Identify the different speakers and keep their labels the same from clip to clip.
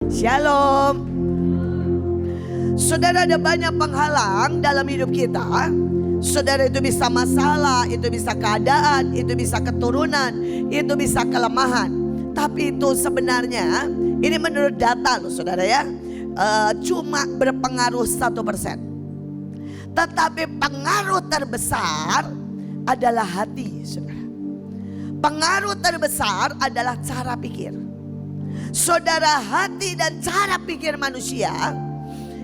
Speaker 1: Shalom. Saudara, ada banyak penghalang dalam hidup kita. Saudara, itu bisa masalah, itu bisa keadaan, itu bisa keturunan, itu bisa kelemahan. Tapi itu sebenarnya, ini menurut data loh saudara ya, cuma berpengaruh 1%. Tetapi pengaruh terbesar adalah hati saudara. Pengaruh terbesar adalah cara pikir. Saudara, hati dan cara pikir manusia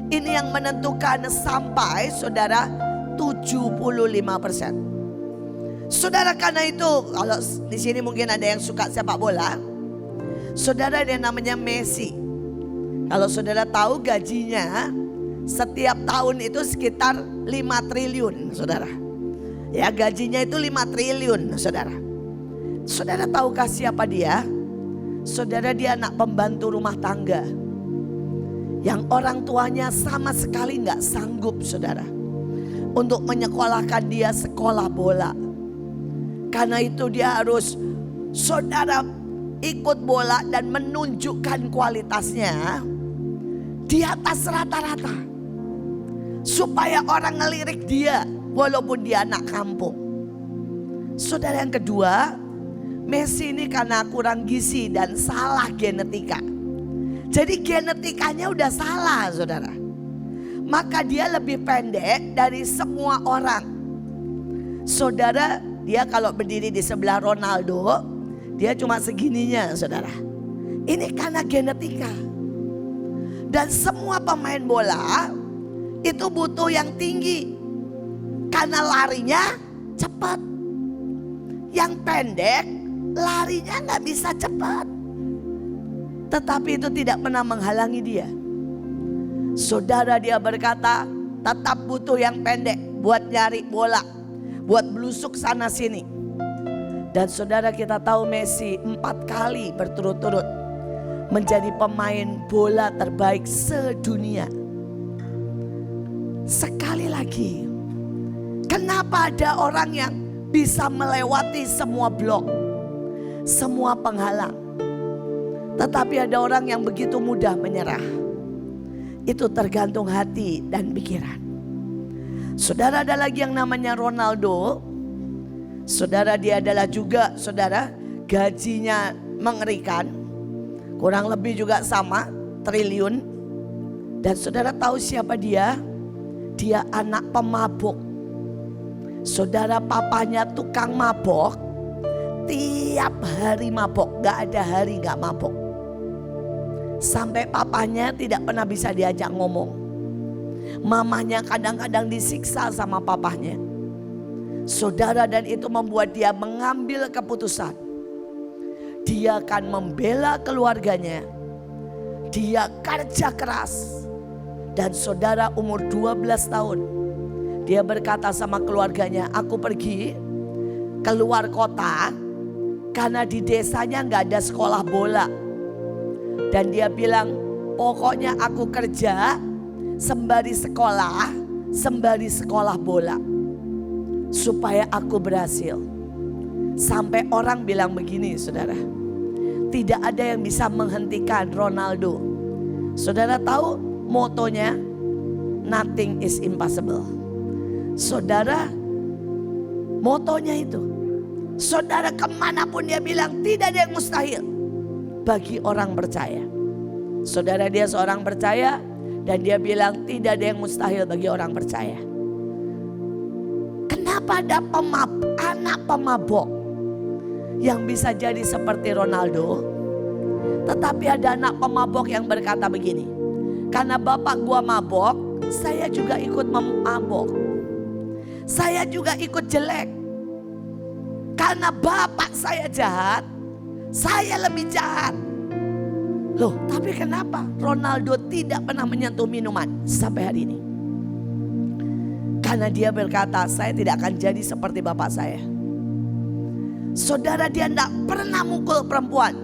Speaker 1: ini yang menentukan sampai saudara 75%. Saudara, karena itu kalau di sini mungkin ada yang suka sepak bola. Saudara, ada yang namanya Messi. Kalau saudara tahu gajinya setiap tahun itu sekitar 5 triliun saudara. Ya, gajinya itu 5 triliun saudara. Saudara tahukah siapa dia? Saudara, dia anak pembantu rumah tangga yang orang tuanya sama sekali nggak sanggup saudara untuk menyekolahkan dia sekolah bola. Karena itu dia harus saudara ikut bola dan menunjukkan kualitasnya di atas rata-rata supaya orang ngelirik dia walaupun dia anak kampung. Saudara, yang kedua, Messi ini karena kurang gizi dan salah genetika. Jadi genetikanya udah salah saudara. Maka dia lebih pendek dari semua orang. Saudara, dia kalau berdiri di sebelah Ronaldo, dia cuma segininya saudara. Ini karena genetika. Dan semua pemain bola itu butuh yang tinggi. Karena larinya cepat. Yang pendek larinya nggak bisa cepat. Tetapi itu tidak pernah menghalangi dia. Saudara, dia berkata tetap butuh yang pendek buat nyari bola, buat belusuk sana sini. Dan saudara, kita tahu Messi 4 kali berturut-turut menjadi pemain bola terbaik sedunia. Sekali lagi, kenapa ada orang yang bisa melewati semua blok, semua penghalang, tetapi ada orang yang begitu mudah menyerah? Itu tergantung hati dan pikiran. Saudara, ada lagi yang namanya Ronaldo. Saudara, dia adalah juga saudara gajinya mengerikan. Kurang lebih juga sama triliun. Dan saudara tahu siapa dia? Dia anak pemabuk. Saudara, papanya tukang mabok. Tiap hari mabok, gak ada hari gak mabok. Sampai papanya tidak pernah bisa diajak ngomong. Mamanya kadang-kadang disiksa sama papanya. Saudara, dan itu membuat dia mengambil keputusan. Dia akan membela keluarganya. Dia kerja keras. Dan saudara, umur 12 tahun. Dia berkata sama keluarganya, aku pergi keluar kota. Karena di desanya gak ada sekolah bola. Dan dia bilang, pokoknya aku kerja sembari sekolah bola. Supaya aku berhasil. Sampai orang bilang begini saudara, tidak ada yang bisa menghentikan Ronaldo. Saudara tahu motonya, nothing is impossible. Saudara, motonya itu. Saudara, kemanapun dia bilang tidak ada yang mustahil bagi orang percaya. Saudara, dia seorang percaya dan dia bilang tidak ada yang mustahil bagi orang percaya. Kenapa ada anak pemabok yang bisa jadi seperti Ronaldo? Tetapi ada anak pemabok yang berkata begini, karena bapak gua mabok, saya juga ikut mabok. Saya juga ikut jelek. Karena bapak saya jahat, saya lebih jahat. Loh, tapi kenapa Ronaldo tidak pernah menyentuh minuman sampai hari ini? Karena dia berkata, saya tidak akan jadi seperti bapak saya. Saudara, dia tidak pernah mukul perempuan.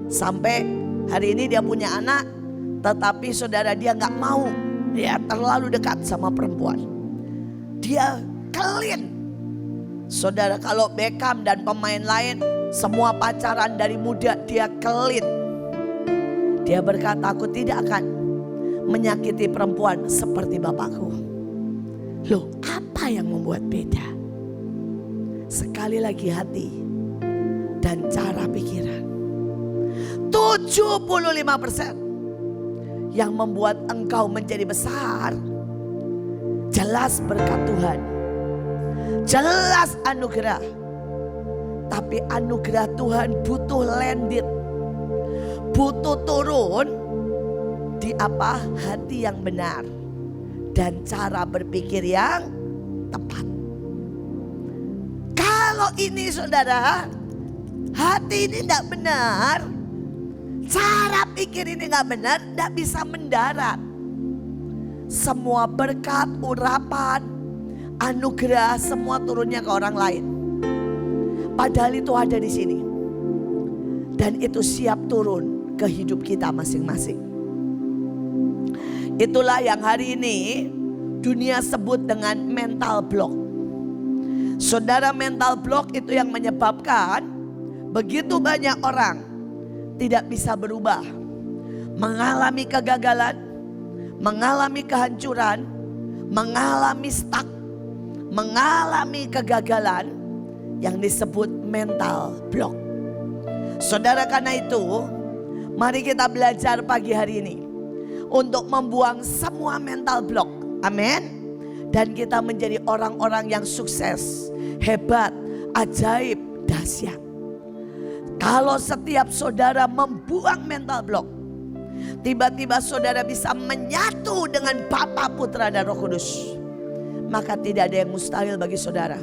Speaker 1: Sampai hari ini dia punya anak, tetapi saudara, dia gak mau. Dia terlalu dekat sama perempuan. Dia clean. Saudara, kalau Beckham dan pemain lain semua pacaran dari muda, dia clean. Dia berkata, aku tidak akan menyakiti perempuan seperti bapakku. Loh, apa yang membuat beda? Sekali lagi hati dan cara pikiran. 75% yang membuat engkau menjadi besar jelas berkat Tuhan, jelas anugerah. Tapi anugerah Tuhan butuh landed, butuh turun di apa? Hati yang benar dan cara berpikir yang tepat. Kalau ini saudara, hati ini tidak benar, cara pikir ini nggak benar, tidak bisa mendarat. Semua berkat, urapan, anugerah semua turunnya ke orang lain. Padahal itu ada di sini. Dan itu siap turun ke hidup kita masing-masing. Itulah yang hari ini dunia sebut dengan mental block. Saudara, mental block itu yang menyebabkan begitu banyak orang tidak bisa berubah. Mengalami kegagalan, mengalami kehancuran, mengalami stuck, mengalami kegagalan yang disebut mental block. Saudara, karena itu mari kita belajar pagi hari ini untuk membuang semua mental block. Amin. Dan kita menjadi orang-orang yang sukses, hebat, ajaib, dahsyat. Kalau setiap saudara membuang mental block, tiba-tiba saudara bisa menyatu dengan Bapa, Putra, dan Roh Kudus. Maka tidak ada yang mustahil bagi saudara.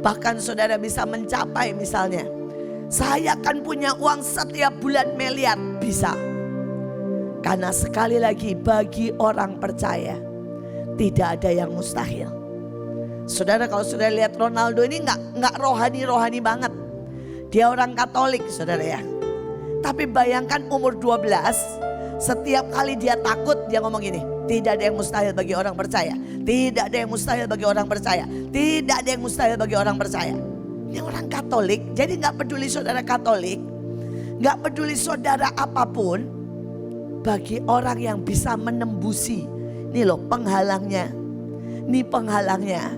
Speaker 1: Bahkan saudara bisa mencapai, misalnya, saya akan punya uang setiap bulan miliar, bisa. Karena sekali lagi bagi orang percaya tidak ada yang mustahil. Saudara, kalau sudah lihat Ronaldo ini nggak rohani banget. Dia orang Katolik, saudara ya. Tapi bayangkan umur 12, setiap kali dia takut dia ngomong gini, tidak ada yang mustahil bagi orang percaya. Tidak ada yang mustahil bagi orang percaya. Tidak ada yang mustahil bagi orang percaya. Ini orang Katolik, jadi gak peduli saudara Katolik, gak peduli saudara apapun, bagi orang yang bisa menembusi, ini loh penghalangnya, ini penghalangnya,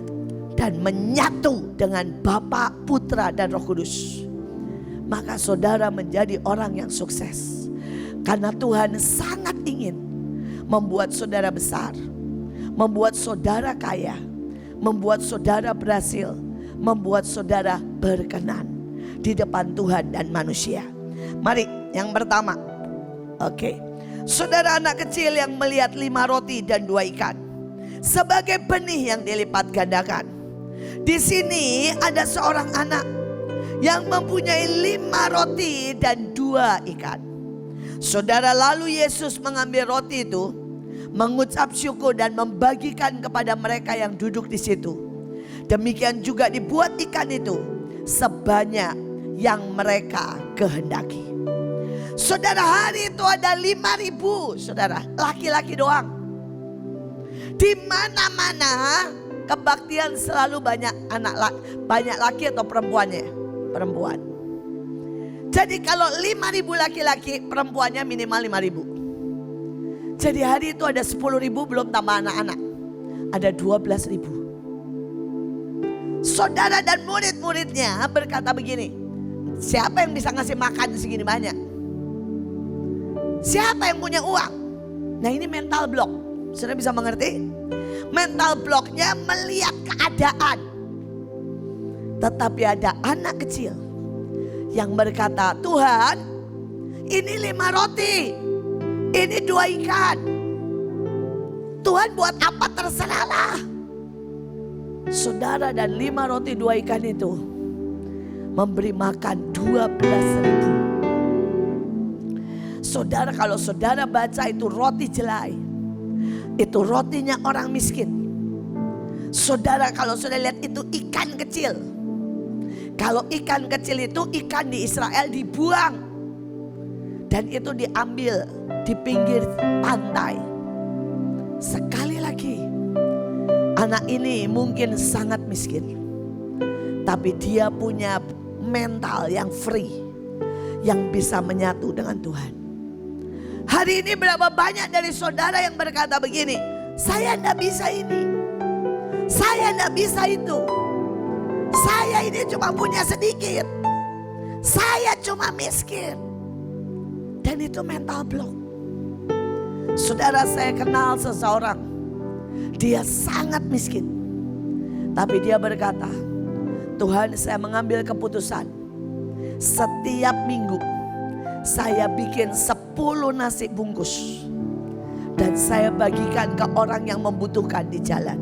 Speaker 1: dan menyatu dengan Bapa, Putra, dan Roh Kudus. Maka saudara menjadi orang yang sukses. Karena Tuhan sangat ingin membuat saudara besar, membuat saudara kaya, membuat saudara berhasil, membuat saudara berkenan di depan Tuhan dan manusia. Mari yang pertama. Oke. Saudara, anak kecil yang melihat 5 roti dan 2 ikan sebagai benih yang dilipat gandakan. Di sini ada seorang anak yang mempunyai 5 roti dan 2 ikan. Saudara, lalu Yesus mengambil roti itu, mengucap syukur dan membagikan kepada mereka yang duduk di situ. Demikian juga dibuat ikan itu sebanyak yang mereka kehendaki. Saudara, hari itu ada 5.000, saudara, laki-laki doang. Di mana-mana kebaktian selalu banyak banyak laki atau perempuannya? Perempuan. Jadi kalau 5.000 laki-laki, perempuannya minimal 5.000. Jadi hari itu ada 10.000 belum tambah anak-anak. Ada 12.000. Saudara dan murid-muridnya berkata begini, siapa yang bisa ngasih makan segini banyak? Siapa yang punya uang? Nah, ini mental block. Saudara bisa mengerti? Mental blocknya melihat keadaan. Tetapi ada anak kecil yang berkata, Tuhan, ini 5 roti, ini 2 ikan. Tuhan buat apa terserahlah. Saudara, dan 5 roti 2 ikan itu memberi makan 12.000. Saudara, kalau saudara baca itu roti jelai, itu rotinya orang miskin. Saudara, kalau sudah lihat itu ikan kecil. Kalau ikan kecil itu ikan di Israel dibuang. Dan itu diambil di pinggir pantai. Sekali lagi, anak ini mungkin sangat miskin. Tapi dia punya mental yang free, yang bisa menyatu dengan Tuhan. Hari ini berapa banyak dari saudara yang berkata begini, saya enggak bisa ini, saya enggak bisa itu, saya ini cuma punya sedikit, saya cuma miskin. Dan itu mental block. Saudara, saya kenal seseorang, dia sangat miskin, tapi dia berkata, Tuhan, saya mengambil keputusan, setiap minggu saya bikin 10 nasi bungkus dan saya bagikan ke orang yang membutuhkan di jalan.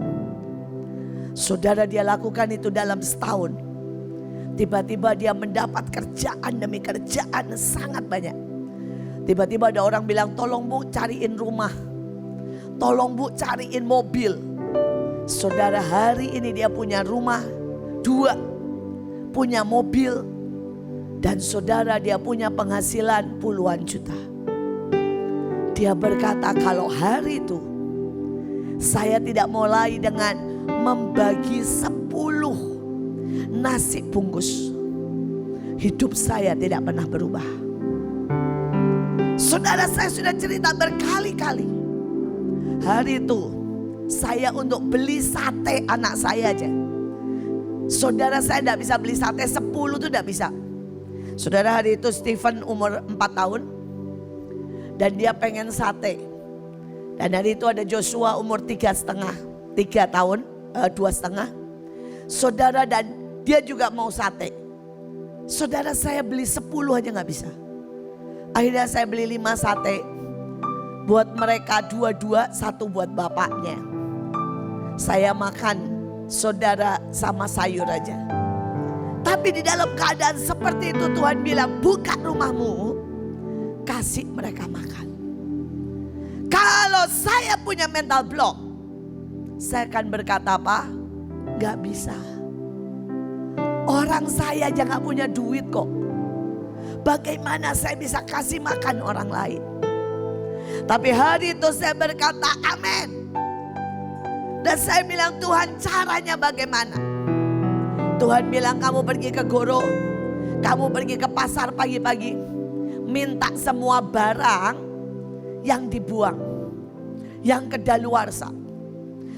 Speaker 1: Saudara, dia lakukan itu dalam setahun. Tiba-tiba dia mendapat kerjaan demi kerjaan sangat banyak. Tiba-tiba ada orang bilang, tolong Bu cariin rumah, tolong Bu cariin mobil. Saudara, hari ini dia punya rumah 2, punya mobil, dan saudara, dia punya penghasilan puluhan juta. Dia berkata, kalau hari itu saya tidak mulai dengan membagi 10 nasi bungkus, hidup saya tidak pernah berubah. Saudara, saya sudah cerita berkali-kali. Hari itu saya untuk beli sate anak saya aja. Saudara, saya tidak bisa beli sate 10 itu tidak bisa. Saudara, hari itu Stephen umur 4 tahun dan dia pengen sate. Dan hari itu ada Joshua umur 3,5 tahun, 2,5. Saudara, dan dia juga mau sate. Saudara, saya beli 10 aja gak bisa. Akhirnya saya beli 5 sate buat mereka 2, 1 buat bapaknya. Saya makan, saudara, sama sayur aja. Tapi di dalam keadaan seperti itu Tuhan bilang, buka rumahmu, kasih mereka makan. Kalau saya punya mental block, saya akan berkata apa? Gak bisa. Orang saya aja gak punya duit kok. Bagaimana saya bisa kasih makan orang lain? Tapi hari itu saya berkata amin. Dan saya bilang, Tuhan, caranya bagaimana? Tuhan bilang, kamu pergi ke Goro, kamu pergi ke pasar pagi-pagi, minta semua barang yang dibuang, yang kedaluarsa.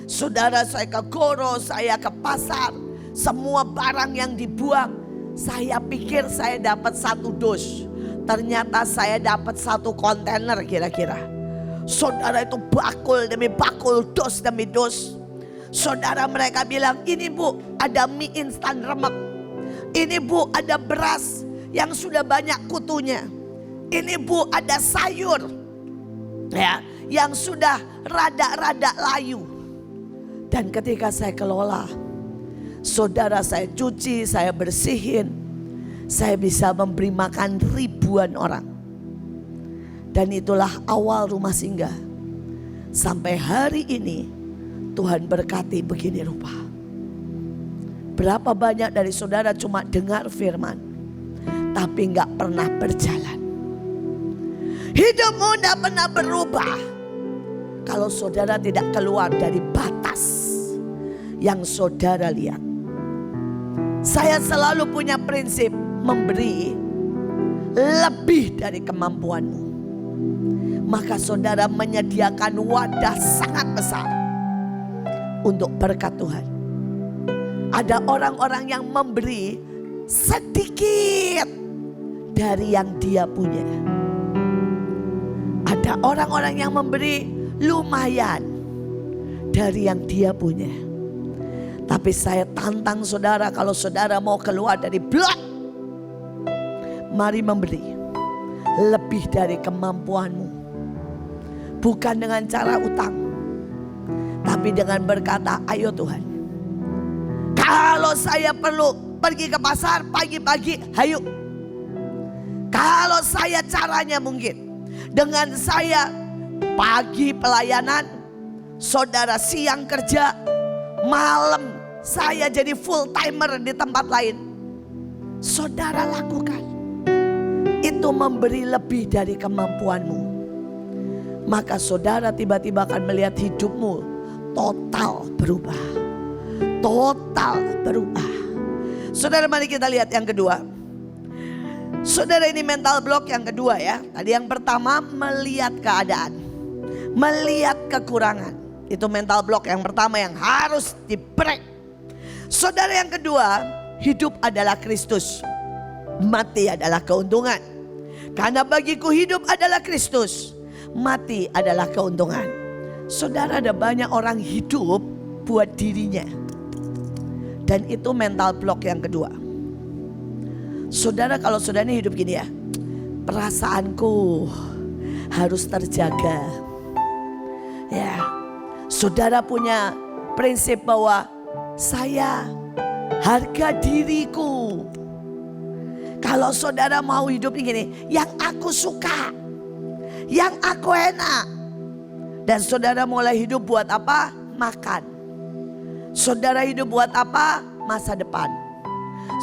Speaker 1: Saudara, saya ke Goro, saya ke pasar, semua barang yang dibuang, saya pikir saya dapat 1 dus. Ternyata saya dapat 1 kontainer kira-kira. Saudara, itu bakul demi bakul, dos demi dos. Saudara, mereka bilang, ini Bu ada mie instan remek, ini Bu ada beras yang sudah banyak kutunya, ini Bu ada sayur ya yang sudah rada-rada layu. Dan ketika saya kelola, saudara, saya cuci, saya bersihin, saya bisa memberi makan ribuan orang. Dan itulah awal Rumah Singgah. Sampai hari ini Tuhan berkati begini rupa. Berapa banyak dari saudara cuma dengar firman, tapi gak pernah berjalan. Hidupmu gak pernah berubah kalau saudara tidak keluar dari batas yang saudara lihat. Saya selalu punya prinsip memberi lebih dari kemampuanmu. Maka saudara menyediakan wadah sangat besar untuk berkat Tuhan. Ada orang-orang yang memberi sedikit dari yang dia punya. Ada orang-orang yang memberi lumayan dari yang dia punya. Tapi saya tantang saudara, kalau saudara mau keluar dari blok, mari memberi lebih dari kemampuanmu. Bukan dengan cara utang, tapi dengan berkata, ayo Tuhan, kalau saya perlu pergi ke pasar pagi-pagi, ayo. Kalau saya caranya mungkin dengan saya pagi pelayanan, saudara siang kerja, malam saya jadi full timer di tempat lain. Saudara lakukan. Itu memberi lebih dari kemampuanmu. Maka saudara tiba-tiba akan melihat hidupmu total berubah. Total berubah. Saudara, mari kita lihat yang kedua. Saudara, ini mental block yang kedua ya. Tadi yang pertama melihat keadaan, melihat kekurangan. Itu mental block yang pertama yang harus di-break. Saudara, yang kedua, hidup adalah Kristus, mati adalah keuntungan. Karena bagiku hidup adalah Kristus, mati adalah keuntungan. Saudara, ada banyak orang hidup buat dirinya. Dan itu mental block yang kedua. Saudara, kalau saudara ini hidup gini ya, perasaanku harus terjaga. Ya, saudara punya prinsip bahwa saya harga diriku. Kalau saudara mau hidup gini, yang aku suka, yang aku enak. Dan saudara mulai hidup buat apa? Makan. Saudara hidup buat apa? Masa depan.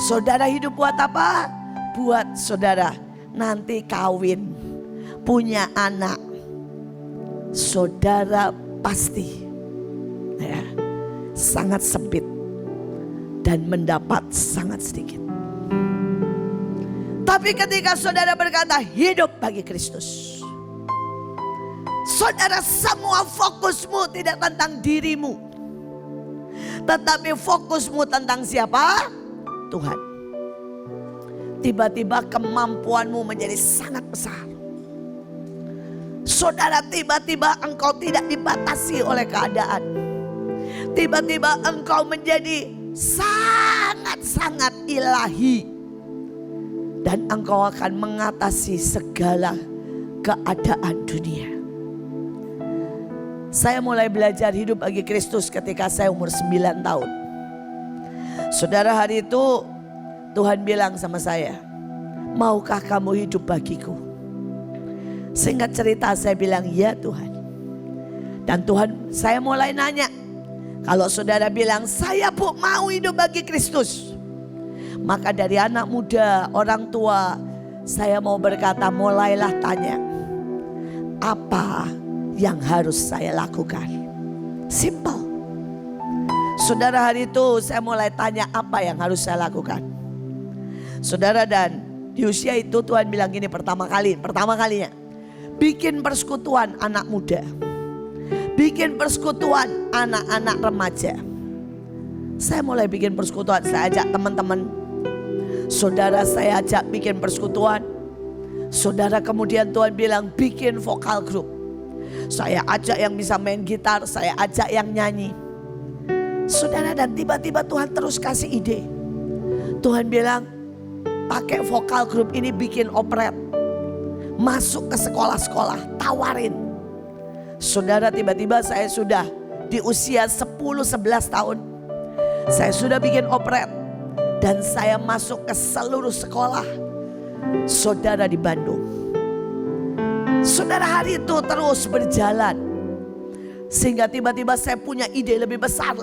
Speaker 1: Saudara hidup buat apa? Buat saudara nanti kawin, punya anak. Saudara pasti ya, sangat sempit dan mendapat sangat sedikit. Tapi ketika saudara berkata hidup bagi Kristus, saudara, semua fokusmu tidak tentang dirimu, tetapi fokusmu tentang siapa? Tuhan. Tiba-tiba kemampuanmu menjadi sangat besar. Saudara, tiba-tiba engkau tidak dibatasi oleh keadaan. Tiba-tiba engkau menjadi sangat-sangat ilahi. Dan engkau akan mengatasi segala keadaan dunia. Saya mulai belajar hidup bagi Kristus ketika saya umur 9 tahun. Saudara, hari itu Tuhan bilang sama saya, maukah kamu hidup bagiku? Singkat cerita saya bilang, ya Tuhan. Dan Tuhan, saya mulai nanya, kalau saudara bilang, saya mau hidup bagi Kristus. Maka dari anak muda, orang tua, saya mau berkata, mulailah tanya, apa yang harus saya lakukan? Simple. Saudara, hari itu saya mulai tanya apa yang harus saya lakukan. Saudara, dan di usia itu Tuhan bilang gini pertama kalinya. Bikin persekutuan anak muda. Bikin persekutuan anak-anak remaja. Saya mulai bikin persekutuan, saya ajak teman-teman. Saudara, saya ajak bikin persekutuan. Saudara, kemudian Tuhan bilang bikin vokal group. Saya ajak yang bisa main gitar, saya ajak yang nyanyi. Saudara, dan tiba-tiba Tuhan terus kasih ide. Tuhan bilang, pakai vokal group ini bikin operet. Masuk ke sekolah-sekolah, tawarin. Saudara, tiba-tiba saya sudah di usia 10-11 tahun. Saya sudah bikin operet. Dan saya masuk ke seluruh sekolah saudara di Bandung. Saudara, hari itu terus berjalan. Sehingga tiba-tiba saya punya ide lebih besar.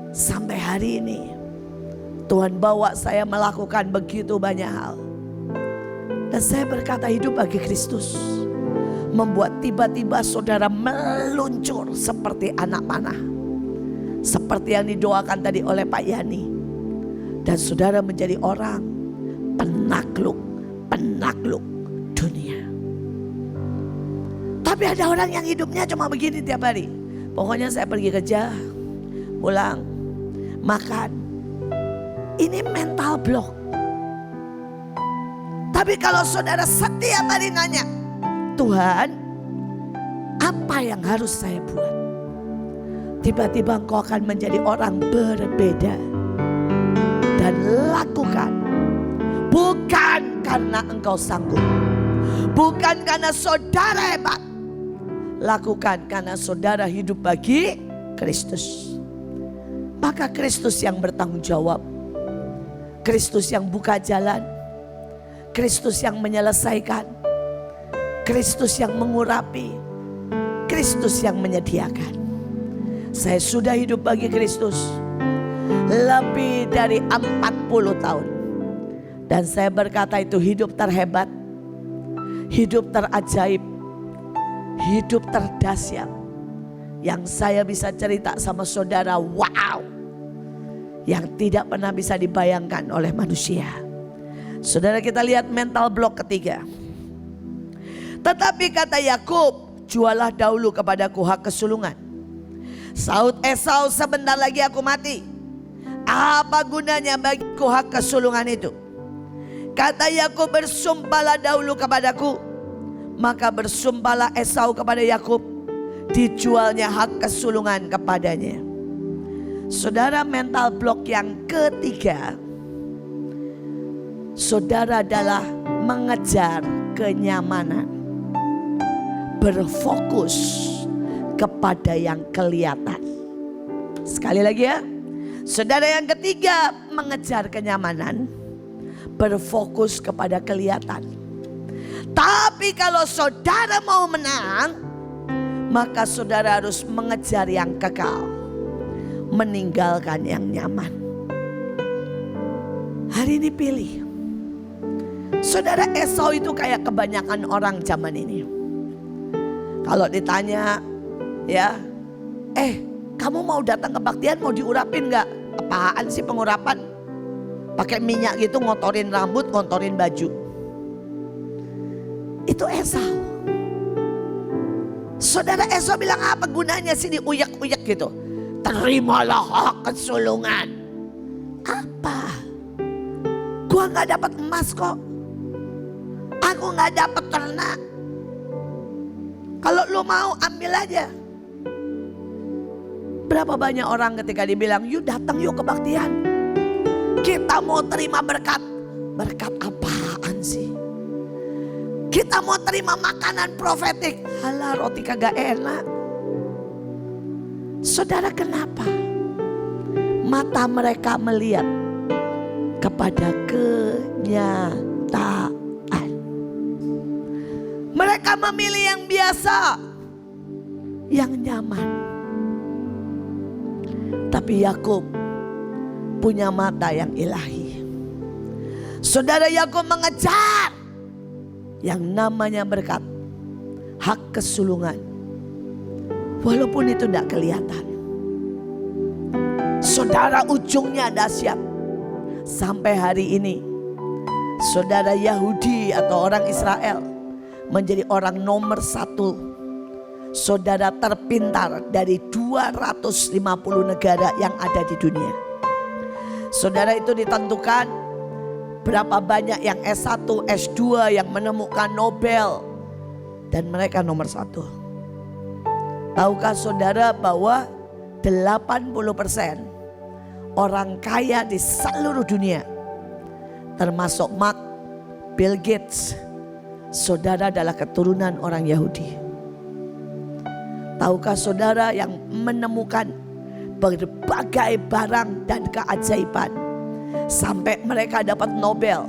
Speaker 1: Sampai hari ini Tuhan bawa saya melakukan begitu banyak hal. Dan saya berkata hidup bagi Kristus membuat tiba-tiba saudara meluncur seperti anak panah. Seperti yang didoakan tadi oleh Pak Yani. Dan saudara menjadi orang penakluk dunia. Tapi ada orang yang hidupnya cuma begini tiap hari. Pokoknya saya pergi kerja, pulang, makan. Ini mental block. Tapi kalau saudara setiap hari nanya, Tuhan, apa yang harus saya buat? Tiba-tiba engkau akan menjadi orang berbeda. Dan lakukan. Bukan karena engkau sanggup. Bukan karena saudara hebat. Lakukan karena saudara hidup bagi Kristus. Maka Kristus yang bertanggung jawab. Kristus yang buka jalan. Kristus yang menyelesaikan. Kristus yang mengurapi. Kristus yang menyediakan. Saya sudah hidup bagi Kristus lebih dari 40 tahun. Dan saya berkata itu hidup terhebat, hidup terajaib, hidup terdahsyat. Yang saya bisa cerita sama saudara, wow, yang tidak pernah bisa dibayangkan oleh manusia. Saudara, kita lihat mental block ketiga. Tetapi kata Yakub, jualah dahulu kepadaku hak kesulungan. Saud Esau, sebentar lagi aku mati. Apa gunanya bagiku hak kesulungan itu? Kata Yakub, bersumpahlah dahulu kepadaku. Maka bersumpahlah Esau kepada Yakub, dijualnya hak kesulungan kepadanya. Saudara, mental block yang ketiga, saudara adalah mengejar kenyamanan, berfokus kepada yang kelihatan. Sekali lagi ya, saudara, yang ketiga mengejar kenyamanan, berfokus kepada kelihatan. Tapi kalau saudara mau menang, maka saudara harus mengejar yang kekal, meninggalkan yang nyaman. Hari ini pilih. Saudara, Esau itu kayak kebanyakan orang zaman ini. Kalau ditanya, ya, kamu mau datang kebaktian, mau diurapin gak? Apaan sih pengurapan? Pakai minyak gitu, ngotorin rambut, ngotorin baju. Itu Esau. Saudara, Esau bilang, apa gunanya sih diuyak-uyak gitu? Terimalah hak kesulungan. Apa? Gua gak dapat emas kok. Aku gak dapat ternak. Kalau lu mau, ambil aja. Berapa banyak orang ketika dibilang, yuk datang yuk kebaktian, kita mau terima berkat. Berkat apaan sih? Kita mau terima makanan profetik. Halah, roti kagak enak. Saudara, kenapa? Mata mereka melihat kepada kenyataan. Mereka memilih yang biasa, yang nyaman. Tapi Yakub punya mata yang ilahi. Saudara, Yakub mengejar yang namanya berkat, hak kesulungan, walaupun itu tidak kelihatan. Saudara, ujungnya dahsyat. Sampai hari ini, saudara, Yahudi atau orang Israel menjadi orang nomor 1, saudara, terpintar dari 250 negara yang ada di dunia. Saudara, itu ditentukan berapa banyak yang S1, S2 yang menemukan Nobel, dan mereka nomor 1. Tahukah saudara bahwa 80% orang kaya di seluruh dunia, termasuk Mark, Bill Gates, saudara, adalah keturunan orang Yahudi. Tahukah saudara yang menemukan berbagai barang dan keajaiban sampai mereka dapat Nobel,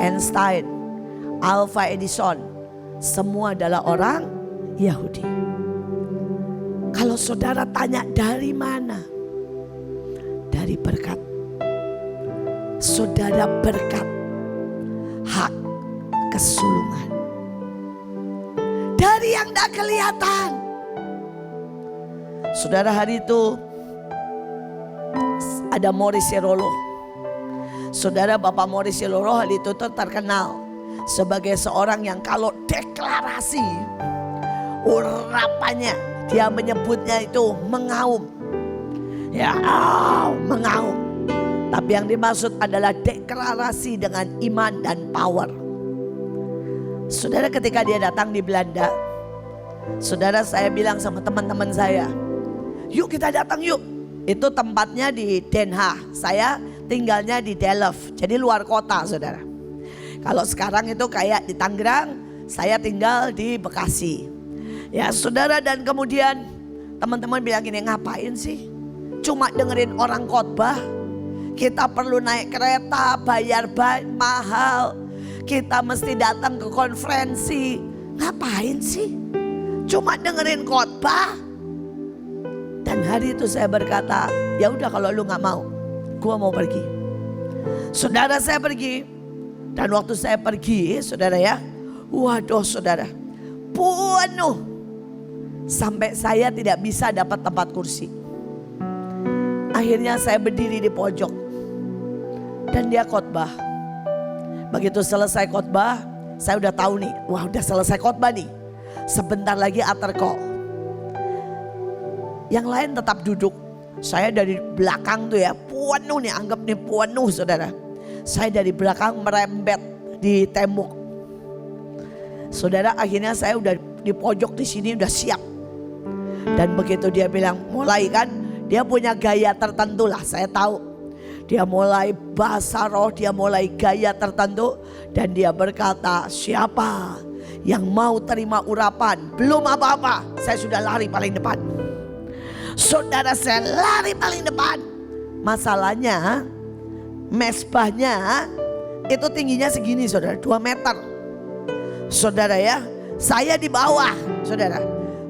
Speaker 1: Einstein, Alva Edison, semua adalah orang Yahudi. Kalau saudara tanya dari mana? Dari berkat. Saudara, berkat, hak kesulungan. Dari yang tidak kelihatan. Saudara, hari itu ada Maurice Rollo. Saudara, Bapak Maurice Rollo hari itu terkenal sebagai seorang yang kalau deklarasi, urapannya, dia menyebutnya itu mengaum. Ya, mengaum. Tapi yang dimaksud adalah deklarasi dengan iman dan power. Saudara, ketika dia datang di Belanda, saudara, saya bilang sama teman-teman saya, yuk kita datang yuk. Itu tempatnya di Den Haag, saya tinggalnya di Delft, jadi luar kota saudara. Kalau sekarang itu kayak di Tangerang, saya tinggal di Bekasi. Ya saudara, dan kemudian teman-teman bilang gini, ngapain sih? Cuma dengerin orang khotbah. Kita perlu naik kereta, bayar mahal. Kita mesti datang ke konferensi. Ngapain sih? Cuma dengerin khotbah. Dan hari itu saya berkata, ya udah kalau lu nggak mau, gua mau pergi. Saudara, saya pergi. Dan waktu saya pergi, saudara ya, waduh saudara, penuh. Sampai saya tidak bisa dapat tempat kursi. Akhirnya saya berdiri di pojok. Dan dia khotbah. Begitu selesai khotbah, saya udah tahu nih, wah udah selesai khotbah nih. Sebentar lagi altar call. Yang lain tetap duduk. Saya dari belakang tuh ya, penuh nih, anggap nih penuh saudara. Saya dari belakang merembet di tembok. Saudara, akhirnya saya udah di pojok di sini udah siap. Dan begitu dia bilang mulai kan, dia punya gaya tertentu lah, saya tahu. Dia mulai bahasa roh, dia mulai gaya tertentu. Dan dia berkata, siapa yang mau terima urapan? Belum apa-apa, saya sudah lari paling depan. Saudara, saya lari paling depan. Masalahnya mesbahnya itu tingginya segini saudara, 2 meter. Saudara ya, saya di bawah saudara.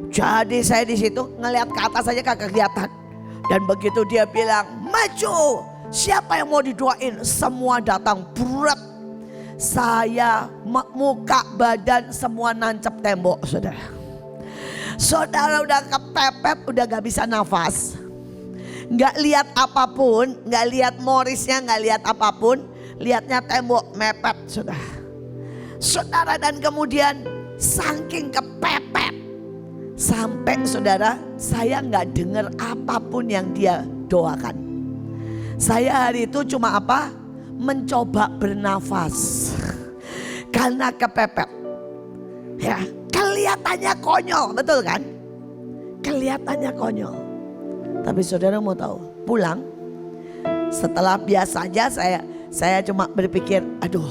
Speaker 1: Jadi saya di situ ngelihat ke atas saja kagak kelihatan. Dan begitu dia bilang maju, siapa yang mau didoain? Semua datang berat. Saya muka badan semua nancep tembok saudara. Saudara udah kepepet, udah gak bisa nafas. Gak lihat apapun, gak lihat Morrisnya, gak lihat apapun. Lihatnya tembok mepet saudara. Saudara, dan kemudian saking kepepet. Sampai saudara, saya gak dengar apapun yang dia doakan. Saya hari itu cuma apa? Mencoba bernafas. Karena kepepet. Ya, kelihatannya konyol, betul kan? Kelihatannya konyol. Tapi saudara mau tahu, pulang setelah biasa aja saya cuma berpikir, aduh,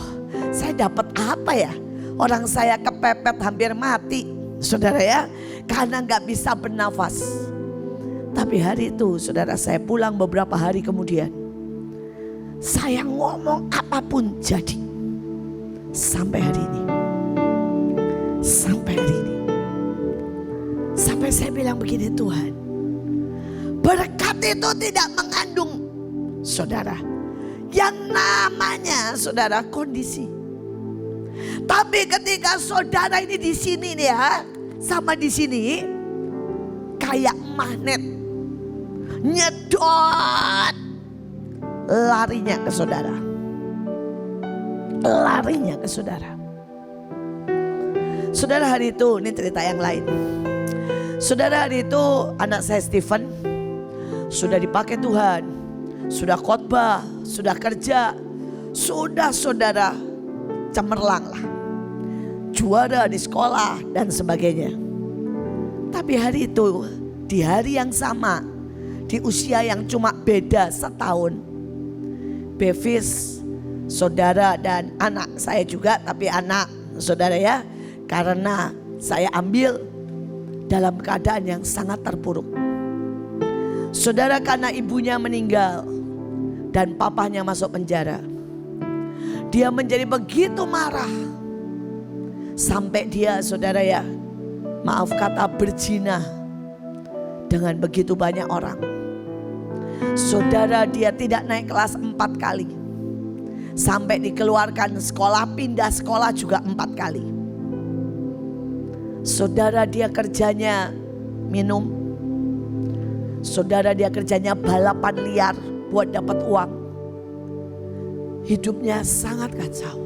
Speaker 1: saya dapat apa ya? Orang saya kepepet hampir mati, saudara ya, karena nggak bisa bernafas. Tapi hari itu, saudara, saya pulang beberapa hari kemudian, saya ngomong apapun jadi. Sampai hari ini. Sampai hari ini. Sampai saya bilang begini, Tuhan, berkat itu tidak mengandung saudara yang namanya saudara kondisi. Tapi ketika saudara ini di sini nih ya, sama di sini kayak magnet nyedot, larinya ke saudara. Larinya ke saudara. Saudara, hari itu, ini cerita yang lain. Saudara, hari itu anak saya Stephen sudah dipakai Tuhan, sudah khotbah, sudah kerja, sudah saudara cemerlang lah, juara di sekolah dan sebagainya. Tapi hari itu, di hari yang sama, di usia yang cuma beda setahun, Bevis, saudara, dan anak saya juga, tapi anak saudara ya, karena saya ambil dalam keadaan yang sangat terpuruk. Saudara, karena ibunya meninggal dan papahnya masuk penjara, dia menjadi begitu marah sampai dia, saudara ya, maaf kata, berzina dengan begitu banyak orang. Saudara, dia tidak naik kelas 4 kali. Sampai dikeluarkan sekolah, pindah sekolah juga 4 kali. Saudara, dia kerjanya minum. Saudara, dia kerjanya balapan liar buat dapat uang. Hidupnya sangat kacau.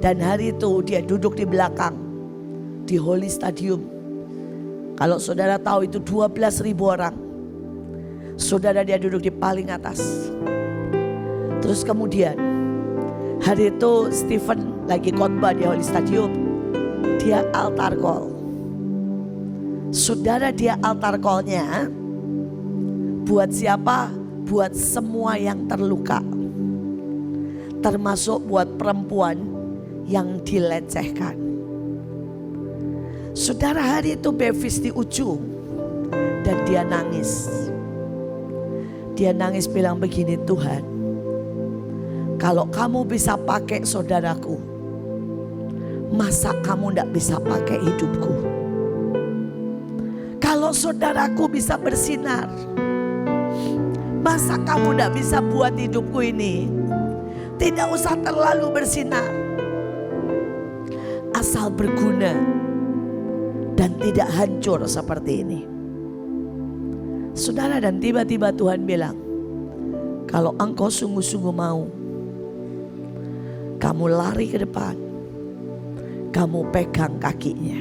Speaker 1: Dan hari itu dia duduk di belakang di Holy Stadium. Kalau saudara tahu itu 12.000 orang. Saudara, dia duduk di paling atas. Terus kemudian hari itu Stephen lagi khotbah di Holy Stadium. Dia altar call. Saudara, dia altar call-nya buat siapa? Buat semua yang terluka. Termasuk buat perempuan yang dilecehkan. Saudara, hari itu Bevis di ujung dan dia nangis. Dia nangis bilang begini, Tuhan, kalau kamu bisa pakai saudaraku, masa kamu tidak bisa pakai hidupku? Kalau saudaraku bisa bersinar, masa kamu tidak bisa buat hidupku ini tidak usah terlalu bersinar, asal berguna dan tidak hancur seperti ini. Saudara, dan tiba-tiba Tuhan bilang, kalau engkau sungguh-sungguh mau, Kamu lari ke depan, kamu pegang kakinya.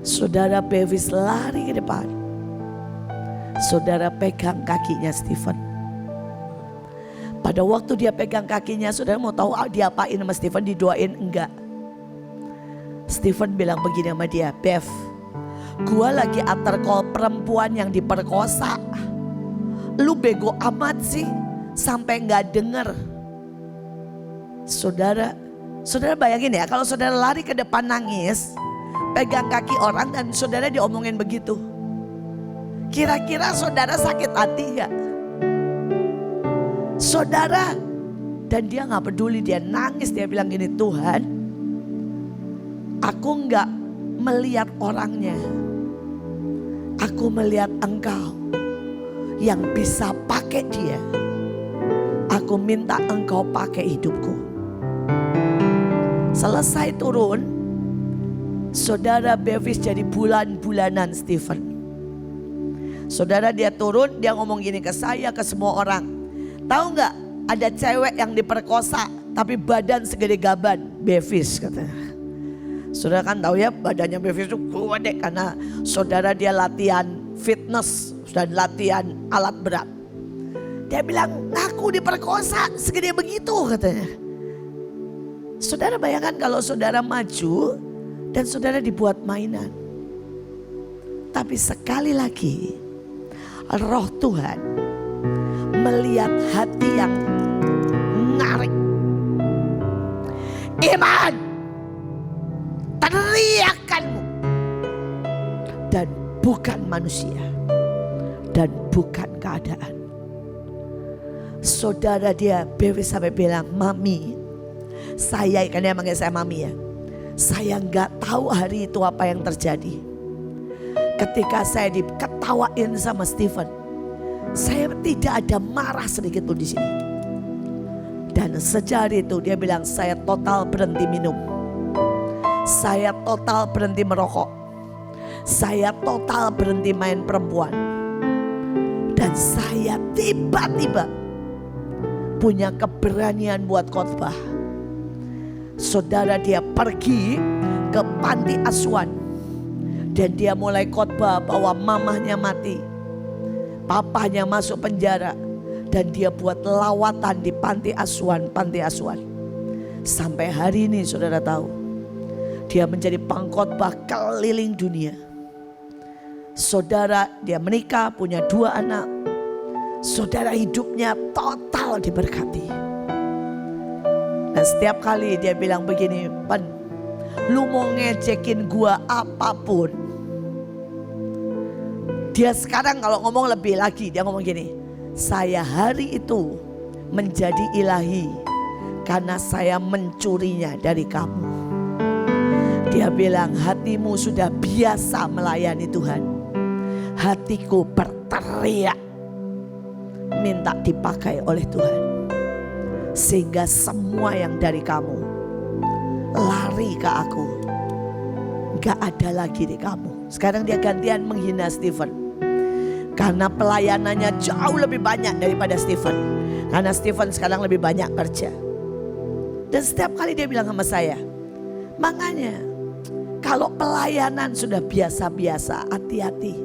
Speaker 1: Saudara Bevis lari ke depan, saudara pegang kakinya Stephen. Pada waktu dia pegang kakinya, saudara mau tahu diapain sama Stephen? Didoain? Enggak. Stephen bilang begini sama dia, Bev, gua lagi antar call perempuan yang diperkosa. Lu bego amat sih sampai gak denger. Saudara bayangin ya, kalau saudara lari ke depan nangis, pegang kaki orang dan saudara diomongin begitu. Kira-kira saudara sakit hati gak? Saudara, dan dia gak peduli, dia nangis, dia bilang gini, Tuhan, aku gak melihat orangnya, aku melihat Engkau yang bisa pakai dia. Aku minta Engkau pakai hidupku. Selesai turun, saudara Bevis jadi bulan-bulanan Stephen. Saudara dia turun, dia ngomong gini ke saya, ke semua orang. Tahu gak, ada cewek yang diperkosa tapi badan segede gaban, Bevis katanya. Saudara kan tahu ya, badannya Bevis itu gede karena saudara dia latihan fitness dan latihan alat berat. Dia bilang, aku diperkosa segede begitu katanya. Saudara bayangkan kalau saudara maju dan saudara dibuat mainan. Tapi sekali lagi, Roh Tuhan melihat hati yang narik. Iman, teriakanmu, dan bukan manusia, dan bukan keadaan. Saudara dia Bevis sampai bilang, Mami, saya, kan dia manggil saya Mami ya, saya gak tahu hari itu apa yang terjadi. Ketika saya diketawain sama Stephen, saya tidak ada marah sedikit pun di sini. Dan sejak itu dia bilang, saya total berhenti minum, saya total berhenti merokok, saya total berhenti main perempuan. Dan saya tiba-tiba punya keberanian buat khotbah. Saudara dia pergi ke panti asuhan dan dia mulai khotbah bahwa mamahnya mati, papahnya masuk penjara, dan dia buat lawatan di panti asuhan. Sampai hari ini saudara tahu, dia menjadi pengkhotbah keliling dunia. Saudara dia menikah, punya 2 anak. Saudara hidupnya total diberkati. Dan setiap kali dia bilang begini, Pan, lu mau ngejekin gua apapun. Dia sekarang kalau ngomong lebih lagi, dia ngomong gini, saya hari itu menjadi ilahi karena saya mencurinya dari kamu. Dia bilang, hatimu sudah biasa melayani Tuhan, hatiku berteriak minta dipakai oleh Tuhan, sehingga semua yang dari kamu lari ke aku, gak ada lagi di kamu. Sekarang dia gantian menghina Stephen, karena pelayanannya jauh lebih banyak daripada Stephen. Karena Stephen sekarang lebih banyak kerja. Dan setiap kali dia bilang sama saya, makanya kalau pelayanan sudah biasa-biasa, hati-hati.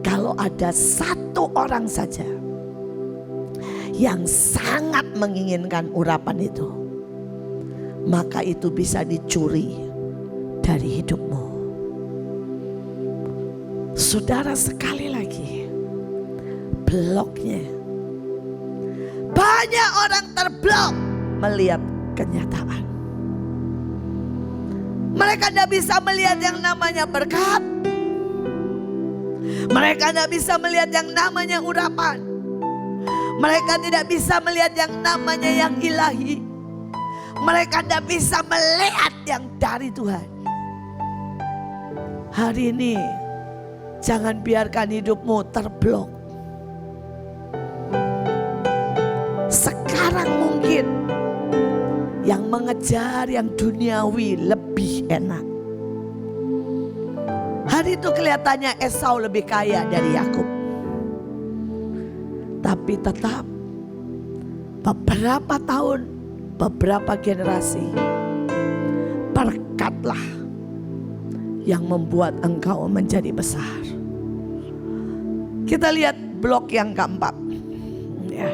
Speaker 1: Kalau ada 1 orang saja yang sangat menginginkan urapan itu, maka itu bisa dicuri dari hidupmu. Saudara, sekali lagi, bloknya. Banyak orang terblok melihat kenyataan. Mereka tidak bisa melihat yang namanya berkat. Mereka tidak bisa melihat yang namanya urapan. Mereka tidak bisa melihat yang namanya yang ilahi. Mereka tidak bisa melihat yang dari Tuhan. Hari ini jangan biarkan hidupmu terblok. Sekarang mungkin yang mengejar yang duniawi lebih enak. Hari itu kelihatannya Esau lebih kaya dari Yakub. Tapi tetap beberapa tahun, beberapa generasi, berkatlah yang membuat engkau menjadi besar. Kita lihat blok yang keempat. Ya.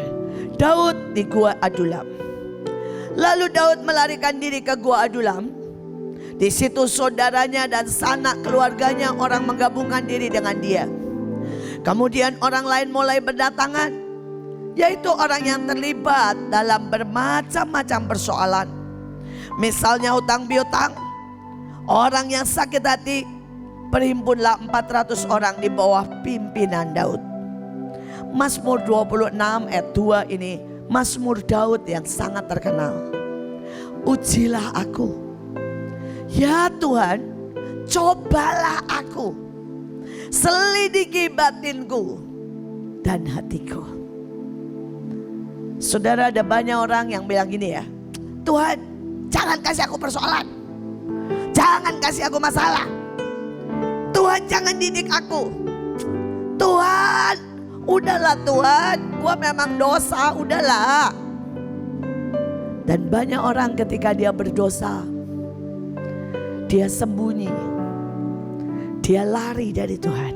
Speaker 1: Daud di Gua Adulam. Lalu Daud melarikan diri ke Gua Adulam. Di situ saudaranya dan sanak keluarganya orang menggabungkan diri dengan dia. Kemudian orang lain mulai berdatangan, yaitu orang yang terlibat dalam bermacam-macam persoalan. Misalnya hutang piutang, orang yang sakit hati. Berhimpunlah 400 orang di bawah pimpinan Daud. Mazmur 26 ayat 2 ini Mazmur Daud yang sangat terkenal. Ujilah aku, ya Tuhan, cobalah aku, selidiki batinku dan hatiku. Saudara, ada banyak orang yang bilang gini ya, Tuhan jangan kasih aku persoalan, jangan kasih aku masalah, Tuhan jangan didik aku, Tuhan udahlah Tuhan, gua memang dosa, udahlah. Dan banyak orang ketika dia berdosa, dia sembunyi, dia lari dari Tuhan.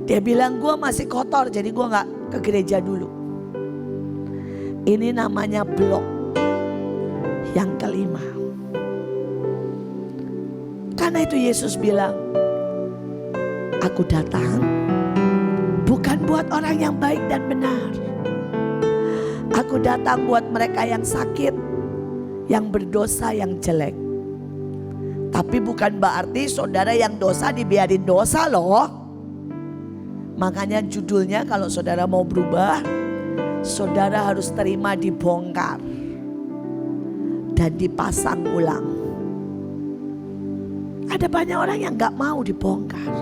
Speaker 1: Dia bilang gua masih kotor, jadi gua gak ke gereja dulu. Ini namanya blok yang kelima. Karena itu Yesus bilang, aku datang bukan buat orang yang baik dan benar. Aku datang buat mereka yang sakit, yang berdosa, yang jelek. Tapi bukan berarti saudara yang dosa dibiarin dosa loh. Makanya judulnya kalau saudara mau berubah, saudara harus terima dibongkar dan dipasang ulang. Ada banyak orang yang gak mau dibongkar.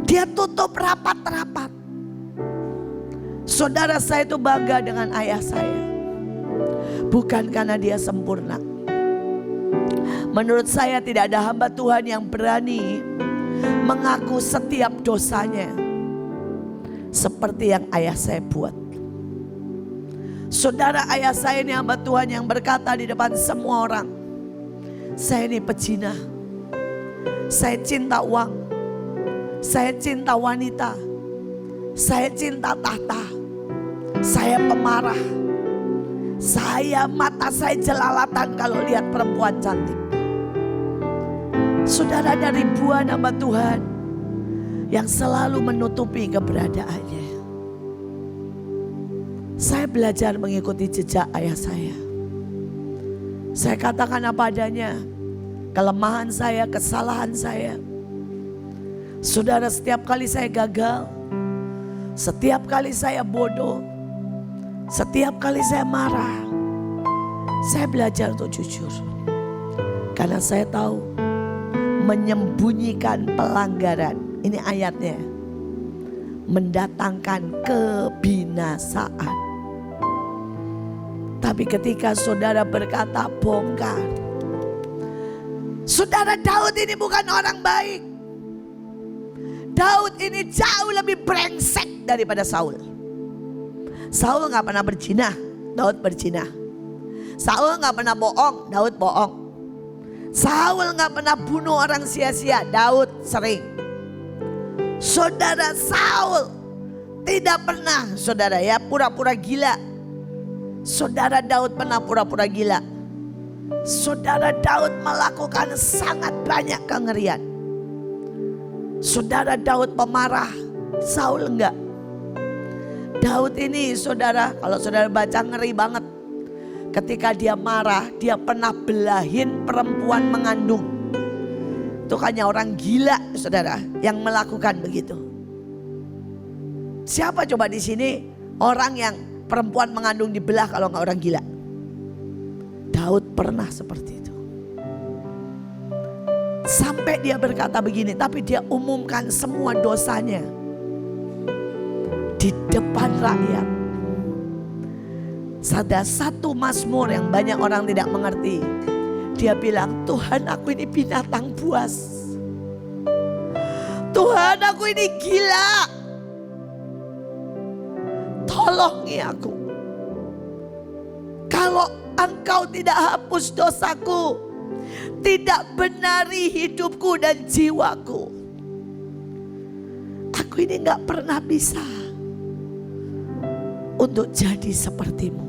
Speaker 1: Dia tutup rapat-rapat. Saudara, saya itu bangga dengan ayah saya. Bukan karena dia sempurna. Menurut saya tidak ada hamba Tuhan yang berani mengaku setiap dosanya seperti yang ayah saya buat. Saudara, ayah saya ini hamba Tuhan yang berkata di depan semua orang, saya ini pezina, saya cinta uang, saya cinta wanita, saya cinta tahta, saya pemarah, mata saya jelalatan kalau lihat perempuan cantik. Saudara, ada ribuan hamba Tuhan yang selalu menutupi keberadaannya. Saya belajar mengikuti jejak ayah saya. Saya katakan apa adanya, kelemahan saya, kesalahan saya. Saudara, setiap kali saya gagal, setiap kali saya bodoh, setiap kali saya marah, saya belajar untuk jujur. Karena saya tahu menyembunyikan pelanggaran, ini ayatnya, mendatangkan kebinasaan. Tapi ketika saudara berkata bongkar, saudara, Daud ini bukan orang baik. Daud ini jauh lebih brengsek daripada Saul. Saul gak pernah berzina, Daud berzina. Saul gak pernah bohong, Daud bohong. Saul gak pernah bunuh orang sia-sia, Daud sering. Saudara, Saul tidak pernah, saudara ya, pura-pura gila. Saudara, Daud pernah pura-pura gila. Saudara, Daud melakukan sangat banyak kengerian. Saudara, Daud pemarah, Saul enggak. Daud ini saudara, kalau saudara baca ngeri banget. Ketika dia marah, dia pernah belahin perempuan mengandung. Itu hanya orang gila saudara yang melakukan begitu. Siapa coba di sini orang yang perempuan mengandung dibelah kalau nggak orang gila? Daud pernah seperti itu. Sampai dia berkata begini, tapi dia umumkan semua dosanya di depan rakyat. Ada satu mazmur yang banyak orang tidak mengerti. Dia bilang, Tuhan, aku ini binatang buas. Tuhan, aku ini gila. Tolongi aku. Kalau Engkau tidak hapus dosaku, tidak benari hidupku dan jiwaku, aku ini gak pernah bisa untuk jadi sepertimu.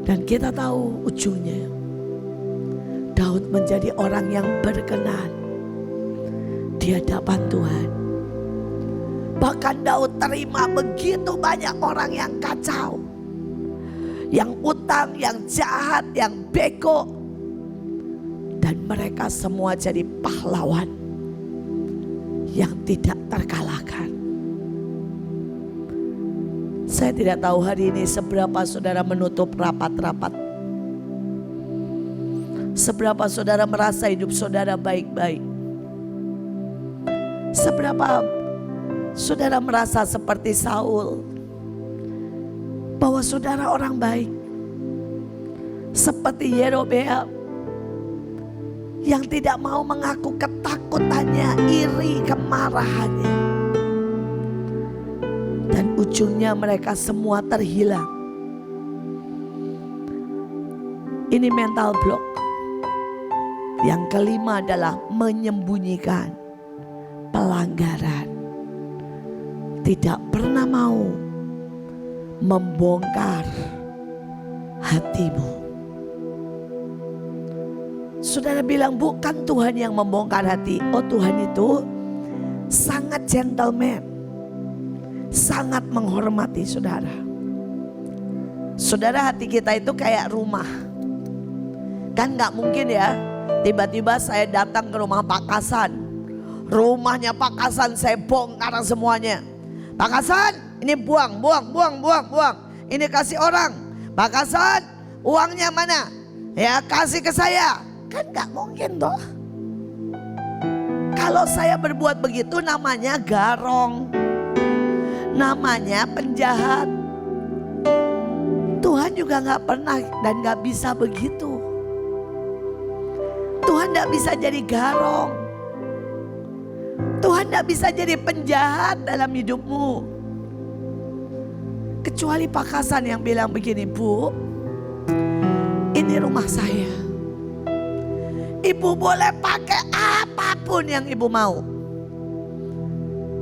Speaker 1: Dan kita tahu ujungnya, Daud menjadi orang yang berkenan di hadapan Tuhan. Bahkan Daud terima begitu banyak orang yang kacau, yang utang, yang jahat, yang bego. Dan mereka semua jadi pahlawan yang tidak terkalahkan. Saya tidak tahu hari ini seberapa saudara menutup rapat-rapat. Seberapa saudara merasa hidup saudara baik-baik. Seberapa saudara merasa seperti Saul, bahwa saudara orang baik. Seperti Yerobeam yang tidak mau mengaku ketakutannya, iri, kemarahannya. Dan ujungnya mereka semua terhilang. Ini mental block. Yang kelima adalah menyembunyikan pelanggaran. Tidak pernah mau membongkar hatimu. Saudara bilang, bukan Tuhan yang membongkar hati. Oh, Tuhan itu sangat gentleman, sangat menghormati saudara. Saudara, hati kita itu kayak rumah. Kan gak mungkin ya, tiba-tiba saya datang ke rumah Pak Kasan. Rumahnya Pak Kasan saya bongkar semuanya. Pak Kasan, ini buang. Ini kasih orang. Pak Kasan, uangnya mana? Ya, kasih ke saya. Kan gak mungkin toh. Kalau saya berbuat begitu namanya garong, namanya penjahat. Tuhan juga gak pernah dan gak bisa begitu. Tuhan gak bisa jadi garong. Tuhan gak bisa jadi penjahat dalam hidupmu. Kecuali Pak Hasan yang bilang begini, Bu, ini rumah saya. Ibu boleh pakai apapun yang ibu mau.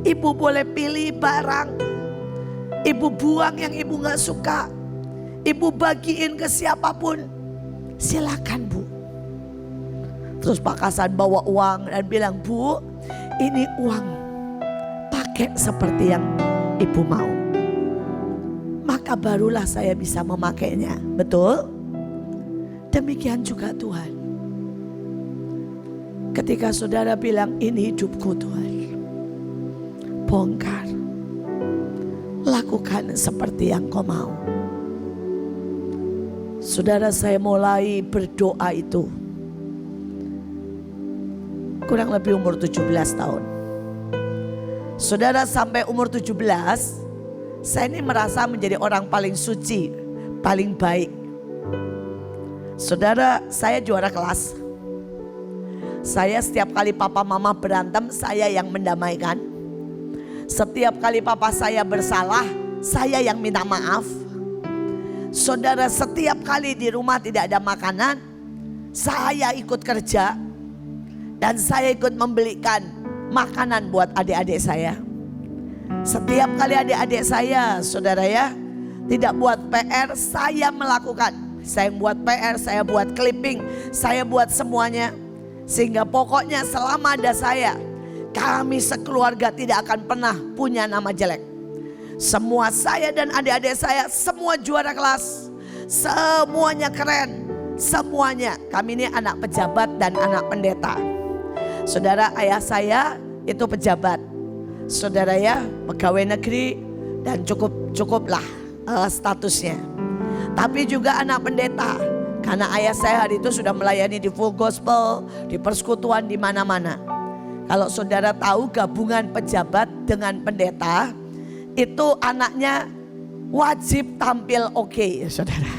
Speaker 1: Ibu boleh pilih barang. Ibu buang yang ibu gak suka. Ibu bagiin ke siapapun. Silakan, Bu. Terus Pak Hasan bawa uang dan bilang, Bu, ini uang. Pakai seperti yang ibu mau. Maka barulah saya bisa memakainya. Betul? Demikian juga Tuhan. Ketika saudara bilang, ini hidupku Tuhan, bongkar, lakukan seperti yang kau mau. Saudara, saya mulai berdoa itu kurang lebih umur 17 tahun. Saudara, sampai umur 17 saya ini merasa menjadi orang paling suci, paling baik. Saudara, saya juara kelas. Saya setiap kali papa mama berantem, saya yang mendamaikan. Setiap kali papa saya bersalah, saya yang minta maaf. Saudara, setiap kali di rumah tidak ada makanan, saya ikut kerja. Dan saya ikut membelikan makanan buat adik-adik saya. Setiap kali adik-adik saya, saudara ya, tidak buat PR, saya melakukan. Saya buat PR, saya buat clipping, saya buat semuanya. Sehingga pokoknya selama ada saya, kami sekeluarga tidak akan pernah punya nama jelek. Semua saya dan adik-adik saya semua juara kelas. Semuanya keren. Semuanya. Kami ini anak pejabat dan anak pendeta. Saudara, ayah saya itu pejabat. Saudara ya, pegawai negeri dan cukuplah statusnya. Tapi juga anak pendeta. Karena ayah saya hari itu sudah melayani di full gospel, di persekutuan, di mana-mana. Kalau saudara tahu gabungan pejabat dengan pendeta, itu anaknya wajib tampil oke, saudara.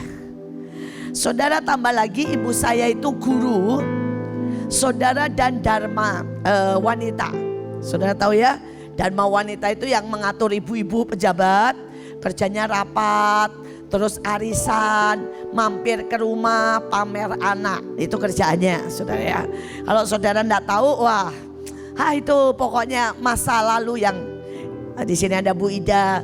Speaker 1: Saudara, tambah lagi ibu saya itu guru, saudara, dan dharma wanita. Saudara tahu ya, dharma wanita itu yang mengatur ibu-ibu pejabat, kerjanya rapat, terus arisan, mampir ke rumah, pamer anak. Itu kerjaannya saudara ya. Kalau saudara enggak tahu, wah itu pokoknya masa lalu yang di sini ada Bu Ida.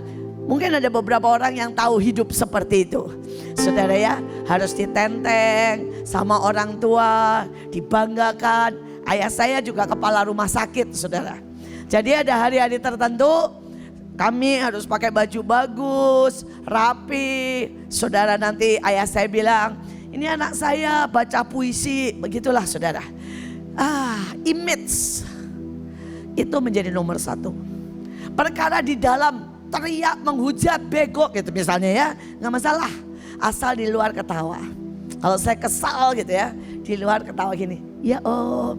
Speaker 1: Mungkin ada beberapa orang yang tahu hidup seperti itu. Saudara ya, harus ditenteng sama orang tua, dibanggakan. Ayah saya juga kepala rumah sakit saudara. Jadi ada hari-hari tertentu kami harus pakai baju bagus, rapi. Saudara, nanti ayah saya bilang, ini anak saya baca puisi. Begitulah saudara. Image itu menjadi nomor satu. Perkara di dalam teriak, menghujat, bego gitu misalnya ya, nggak masalah. Asal di luar ketawa. Kalau saya kesal gitu ya, di luar ketawa gini, ya om,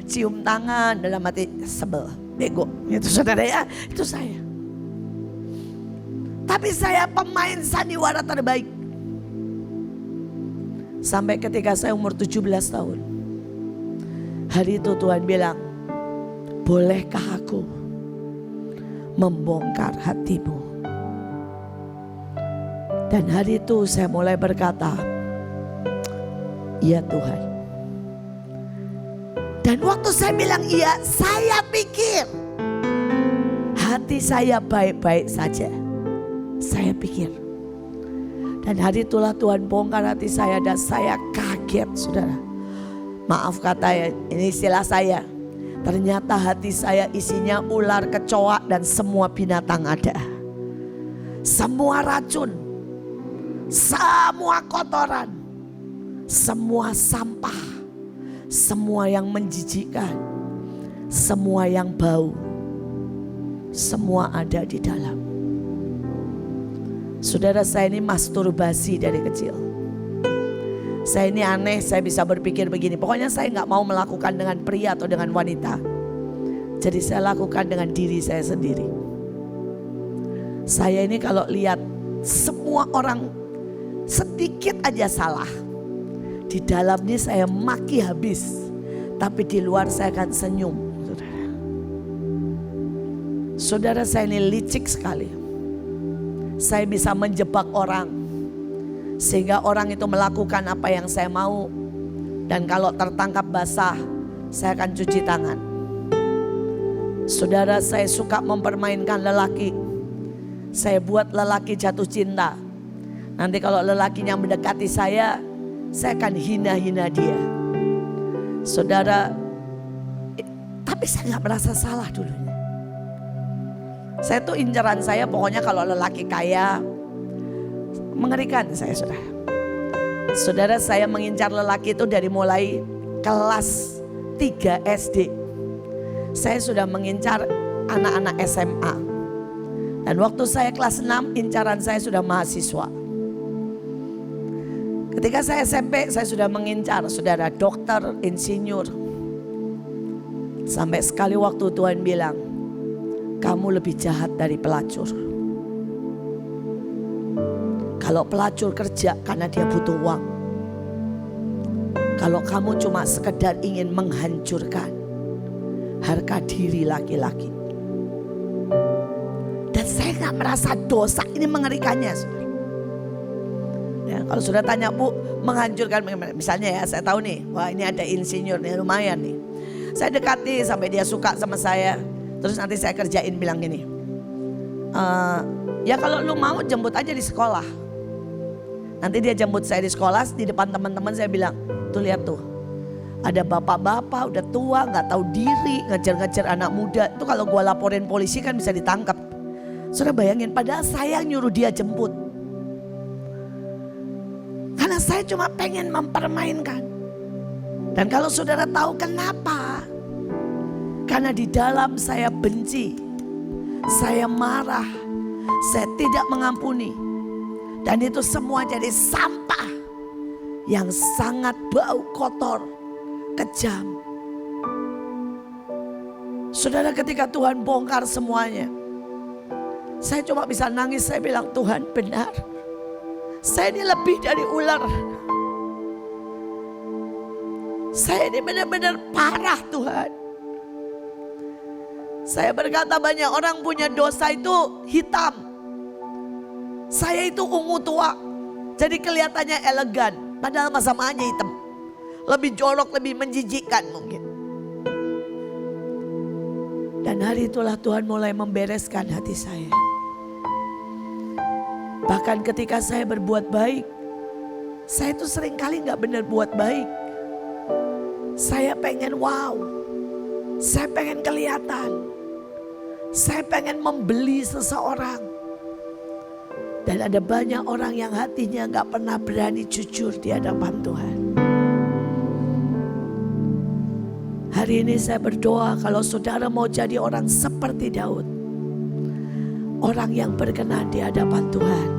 Speaker 1: cium tangan, dalam hati sebel, bego. Itu saudara ya, itu saya. Tapi saya pemain sandiwara terbaik. Sampai ketika saya umur 17 tahun. Hari itu Tuhan bilang, bolehkah aku membongkar hatimu? Dan hari itu saya mulai berkata, iya Tuhan. Dan waktu saya bilang iya, saya pikir hati saya baik-baik saja. Saya pikir. Dan hari itulah Tuhan bongkar hati saya dan saya kaget saudara. Maaf kata ya, ini istilah saya. Ternyata hati saya isinya ular, kecoa dan semua binatang ada. Semua racun, semua kotoran, semua sampah, semua yang menjijikkan, semua yang bau, semua ada di dalam. Saudara, saya ini masturbasi dari kecil. Saya ini aneh, saya bisa berpikir begini. Pokoknya saya gak mau melakukan dengan pria atau dengan wanita. Jadi saya lakukan dengan diri saya sendiri. Saya ini kalau lihat semua orang sedikit aja salah, di dalamnya saya maki habis. Tapi di luar saya akan senyum. Saudara, saya ini licik sekali. Saya bisa menjebak orang. Sehingga orang itu melakukan apa yang saya mau. Dan kalau tertangkap basah, saya akan cuci tangan. Saudara, saya suka mempermainkan lelaki. Saya buat lelaki jatuh cinta. Nanti kalau lelakinya mendekati saya akan hina-hina dia. Saudara, tapi saya gak merasa salah dulunya. Saya tuh incaran saya pokoknya kalau lelaki kaya, mengerikan saya saudara. Saudara, saya mengincar lelaki itu dari mulai kelas 3 SD. Saya sudah mengincar anak-anak SMA. Dan waktu saya kelas 6, incaran saya sudah mahasiswa. Ketika saya SMP, saya sudah mengincar saudara dokter, insinyur. Sampai sekali waktu Tuhan bilang, kamu lebih jahat dari pelacur. Kalau pelacur kerja karena dia butuh uang. Kalau kamu cuma sekedar ingin menghancurkan harga diri laki-laki. Dan saya gak merasa dosa, ini mengerikannya saudara. Ya, kalau sudah tanya Bu, menghancurkan misalnya ya, saya tahu nih, wah ini ada insinyur nih, lumayan nih. Saya dekati sampai dia suka sama saya. Terus nanti saya kerjain bilang gini, ya kalau lu mau jemput aja di sekolah. Nanti dia jemput saya di sekolah, di depan teman-teman saya bilang, tuh lihat tuh, ada bapak-bapak udah tua gak tahu diri, ngejar-ngejar anak muda. Itu kalau gua laporin polisi kan bisa ditangkap. Saudara bayangin, padahal saya nyuruh dia jemput. Karena saya cuma pengen mempermainkan. Dan kalau saudara tahu kenapa? Karena di dalam saya benci, saya marah, saya tidak mengampuni. Dan itu semua jadi sampah yang sangat bau, kotor, kejam. Saudara, ketika Tuhan bongkar semuanya, saya cuma bisa nangis, saya bilang Tuhan benar. Saya ini lebih dari ular. Saya ini benar-benar parah Tuhan. Saya berkata banyak orang punya dosa itu hitam. Saya itu ungu tua, jadi kelihatannya elegan, padahal sama-sama aja hitam. Lebih jorok, lebih menjijikkan mungkin. Dan hari itulah Tuhan mulai membereskan hati saya. Bahkan ketika saya berbuat baik, saya tuh seringkali gak benar buat baik. Saya pengen wow, saya pengen kelihatan, saya pengen membeli seseorang. Dan ada banyak orang yang hatinya gak pernah berani jujur di hadapan Tuhan. Hari ini saya berdoa kalau saudara mau jadi orang seperti Daud, orang yang berkenan di hadapan Tuhan,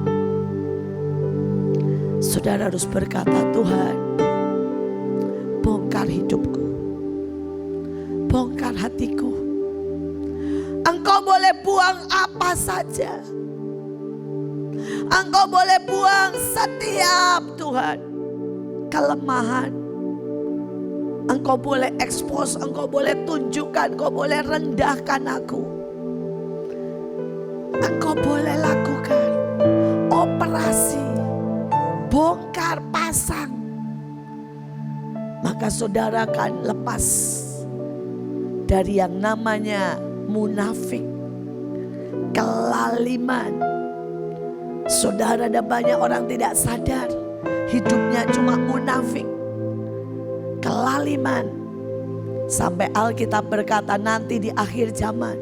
Speaker 1: saudara harus berkata, Tuhan, bongkar hidupku, bongkar hatiku. Engkau boleh buang apa saja, Engkau boleh buang setiap Tuhan kelemahan. Engkau boleh expose, Engkau boleh tunjukkan, Engkau boleh rendahkan aku. Engkau boleh lakukan operasi bongkar pasang. Maka saudara akan lepas dari yang namanya munafik, kelaliman. Saudara, ada banyak orang tidak sadar hidupnya cuma munafik, kelaliman. Sampai Alkitab berkata nanti di akhir zaman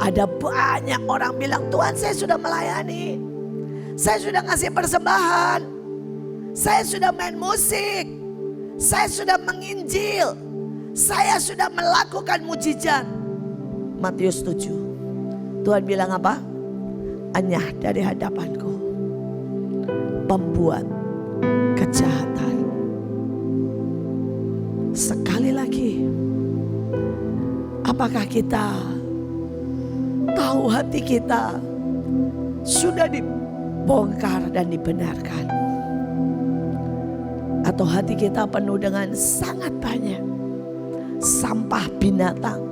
Speaker 1: ada banyak orang bilang, Tuhan saya sudah melayani, saya sudah ngasih persembahan, saya sudah main musik, saya sudah menginjil, saya sudah melakukan mujizat. Matius 7, Tuhan bilang apa? Enyah dari hadapanku, pembuat kejahatan. Sekali lagi, apakah kita tahu hati kita sudah dibongkar dan dibenarkan? Atau hati kita penuh dengan sangat banyak sampah binatang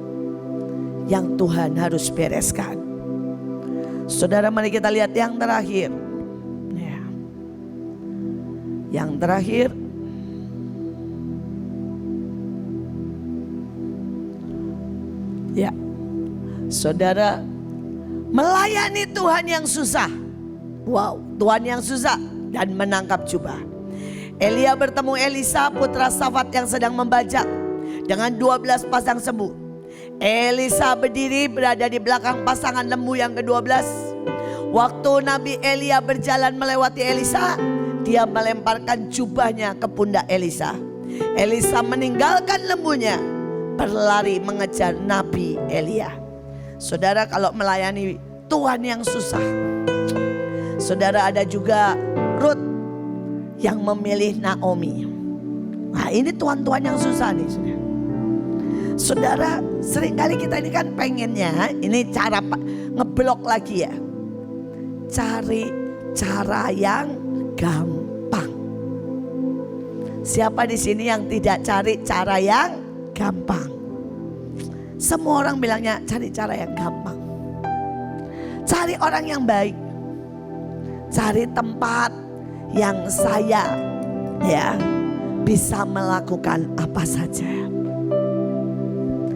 Speaker 1: yang Tuhan harus bereskan? Saudara, mari kita lihat yang terakhir. Ya. Yang terakhir, ya, saudara, melayani Tuhan yang susah. Wow, Tuhan yang susah dan menangkap jubah. Elia bertemu Elisa, putra Safat yang sedang membajak dengan 12 pasang semut. Elisa berdiri berada di belakang pasangan lembu yang ke-12. Waktu Nabi Elia berjalan melewati Elisa, dia melemparkan jubahnya ke pundak Elisa. Elisa meninggalkan lembunya, berlari mengejar Nabi Elia. Saudara, kalau melayani Tuhan yang susah, saudara, ada juga Rut yang memilih Naomi. Nah, ini tuan-tuan yang susah nih, saudara. Saudara, seringkali kita ini kan pengennya, ini cara ngeblok lagi ya, cari cara yang gampang. Siapa di sini yang tidak cari cara yang gampang? Semua orang bilangnya cari cara yang gampang. Cari orang yang baik, cari tempat yang saya ya bisa melakukan apa saja.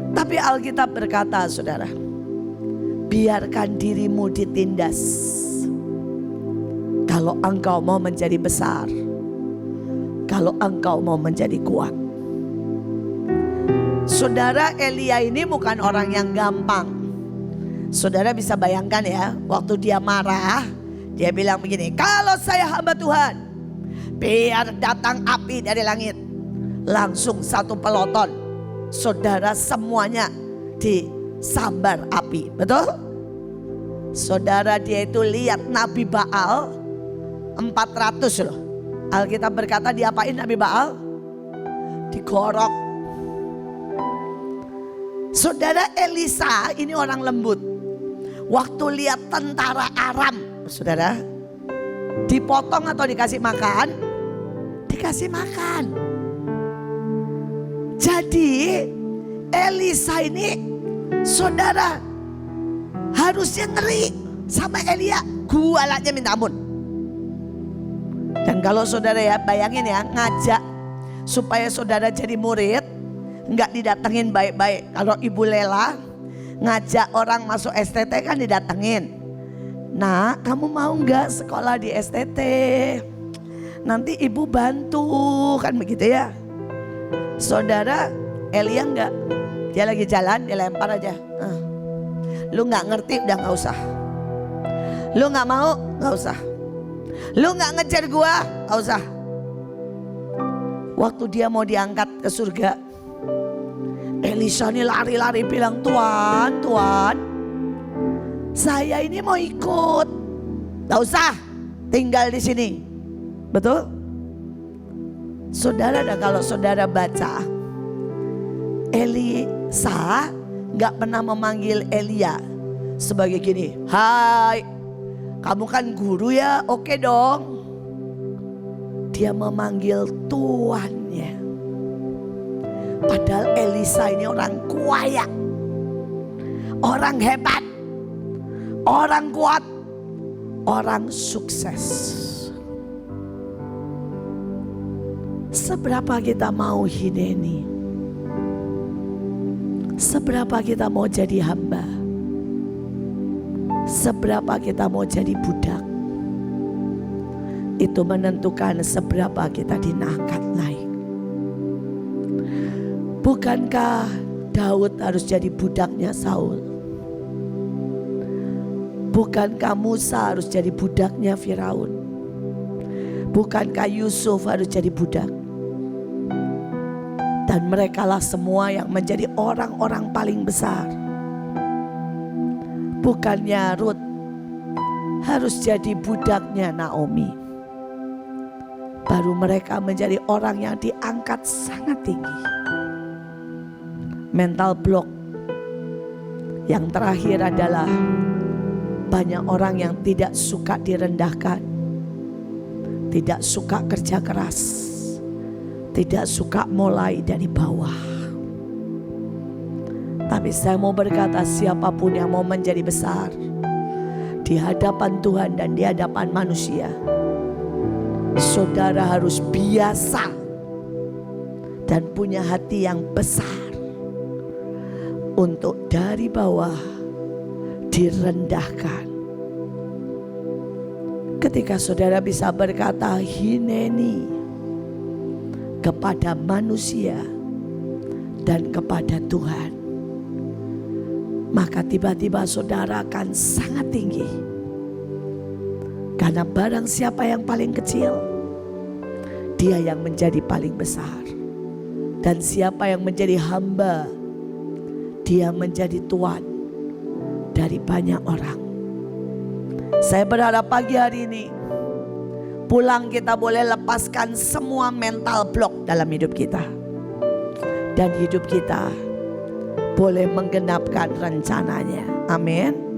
Speaker 1: Tapi Alkitab berkata, saudara, biarkan dirimu ditindas kalau engkau mau menjadi besar, kalau engkau mau menjadi kuat. Saudara, Elia ini bukan orang yang gampang. Saudara bisa bayangkan ya, waktu dia marah, dia bilang begini, kalau saya hamba Tuhan, biar datang api dari langit. Langsung satu peloton, saudara, semuanya disambar api, betul? Saudara, dia itu lihat Nabi Baal 400 loh. Alkitab berkata diapain Nabi Baal? Digorok. Saudara, Elisa ini orang lembut. Waktu lihat tentara Aram, saudara, dipotong atau dikasih makan? Dikasih makan. Jadi Elisa ini, saudara, harusnya ngeri sama Elia. gualatnya minta ampun. Dan kalau saudara ya bayangin ya, ngajak supaya saudara jadi murid, nggak didatengin baik-baik. Kalau Ibu Lela ngajak orang masuk STT kan didatengin. Nah, kamu mau nggak sekolah di STT? Nanti ibu bantu, kan begitu ya. Saudara Elia nggak, dia lagi jalan, dia lempar aja. Lu nggak ngerti, udah nggak usah. Lu nggak mau, nggak usah. Lu nggak ngejar gua, nggak usah. Waktu dia mau diangkat ke surga, Elisa ini lari-lari bilang, Tuhan, Tuhan, saya ini mau ikut. Gak usah, tinggal di sini. Betul? Saudara, dan kalau saudara baca, Elisa gak pernah memanggil Elia sebagai gini, hai, kamu kan guru ya, oke dong. Dia memanggil tuannya. Padahal Elisa ini orang kaya, orang hebat, orang kuat, orang sukses. Seberapa kita mau hineni? Seberapa kita mau jadi hamba? Seberapa kita mau jadi budak? Itu menentukan seberapa kita diangkat naik. Bukankah Daud harus jadi budaknya Saul? Bukankah Musa harus jadi budaknya Firaun? Bukankah Yusuf harus jadi budak? Dan merekalah semua yang menjadi orang-orang paling besar. Bukannya Ruth harus jadi budaknya Naomi? Baru mereka menjadi orang yang diangkat sangat tinggi. Mental block yang terakhir adalah banyak orang yang tidak suka direndahkan, tidak suka kerja keras, tidak suka mulai dari bawah. Tapi saya mau berkata, siapapun yang mau menjadi besar di hadapan Tuhan dan di hadapan manusia, saudara harus biasa dan punya hati yang besar untuk dari bawah direndahkan. Ketika saudara bisa berkata hineni kepada manusia dan kepada Tuhan, maka tiba-tiba saudara akan sangat tinggi. Karena barang siapa yang paling kecil, dia yang menjadi paling besar. Dan siapa yang menjadi hamba, dia menjadi tuan dari banyak orang. Saya berharap pagi hari ini pulang kita boleh lepaskan semua mental block dalam hidup kita. Dan hidup kita boleh menggenapkan rencananya. Amin.